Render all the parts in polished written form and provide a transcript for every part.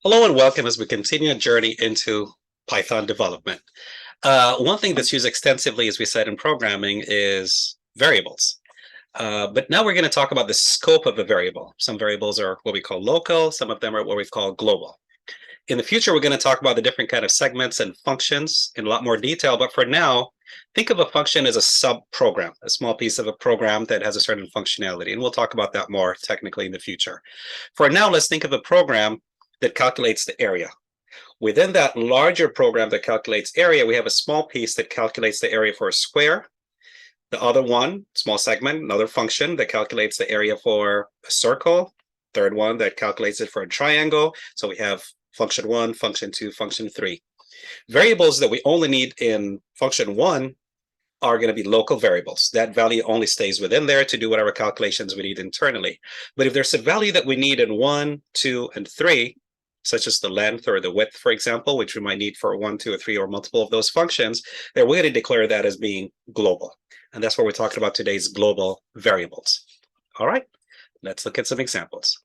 Hello and welcome as we continue a journey into Python development. One thing that's used extensively, as we said in programming, is variables. But now we're going to talk about the scope of a variable. Some variables are what we call local, some of them are what we call global. In the future, we're going to talk about the different kind of segments and functions in a lot more detail. But for now, think of a function as a sub-program, a small piece of a program that has a certain functionality. And we'll talk about that more technically in the future. For now, let's think of a program that calculates the area. Within that larger program that calculates area, we have a small piece that calculates the area for a square. The other one, small segment, another function that calculates the area for a circle. Third one that calculates it for a triangle. So we have function 1, function 2, function 3. Variables that we only need in function 1 are going to be local variables. That value only stays within there to do whatever calculations we need internally. But if there's a value that we need in 1, 2, and 3, such as the length or the width, for example, which we might need for 1, 2, or 3, or multiple of those functions, then we're going to declare that as being global. And that's what we're talking about today's global variables. All right, let's look at some examples.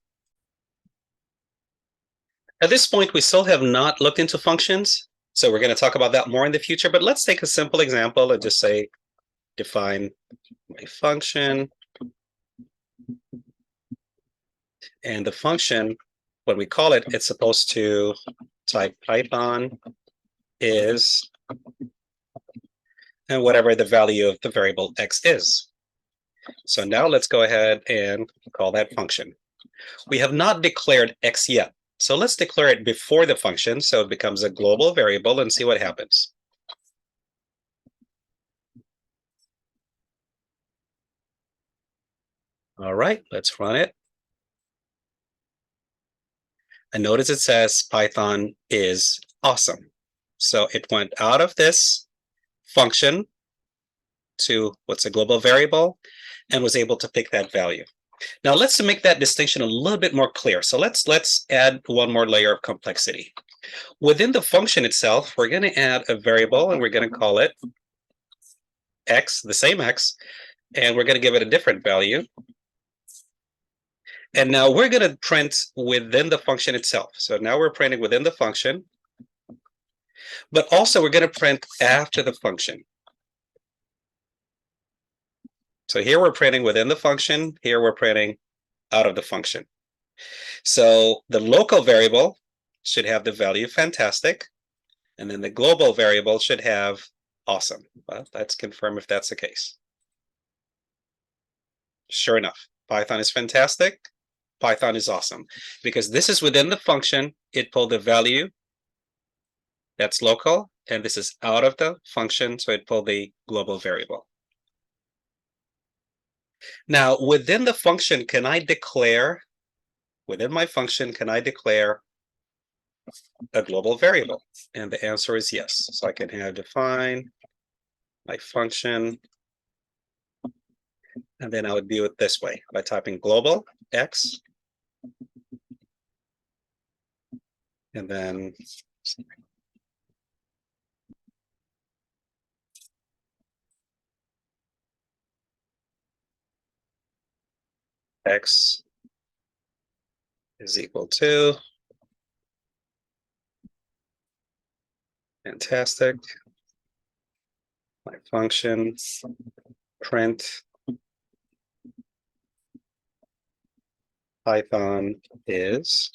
At this point, we still have not looked into functions, so we're going to talk about that more in the future. But let's take a simple example and just say, define a function. And the function, when we call it, it's supposed to type Python is, and whatever the value of the variable x is. So now let's go ahead and call that function. We have not declared x yet. So let's declare it before the function so it becomes a global variable and see what happens. All right, let's run it. And notice it says Python is awesome. So it went out of this function to what's a global variable and was able to pick that value. Now let's make that distinction a little bit more clear. So let's add one more layer of complexity. Within the function itself, we're going to add a variable and we're going to call it x, the same x, and we're going to give it a different value. And now we're going to print within the function itself. So now we're printing within the function, but also we're going to print after the function. So here we're printing within the function, here we're printing out of the function. So the local variable should have the value fantastic, and then the global variable should have awesome. Well, let's confirm if that's the case. Sure enough, Python is fantastic, Python is awesome. Because this is within the function, it pulled the value that's local, and this is out of the function, so it pulled the global variable. Now, within the function, can I declare, within my function, can I declare a global variable? And the answer is yes. So I can have define my function, and then I would view it this way by typing global x, and then x is equal to fantastic. My function print Python is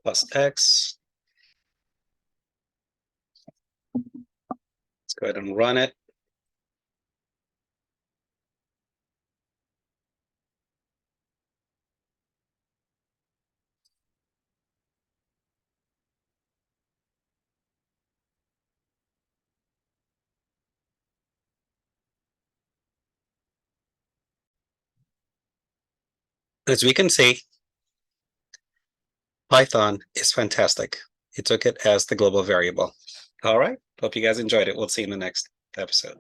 plus x. Let's go ahead and run it. As we can see, Python is fantastic. It took it as the global variable. All right. Hope you guys enjoyed it. We'll see you in the next episode.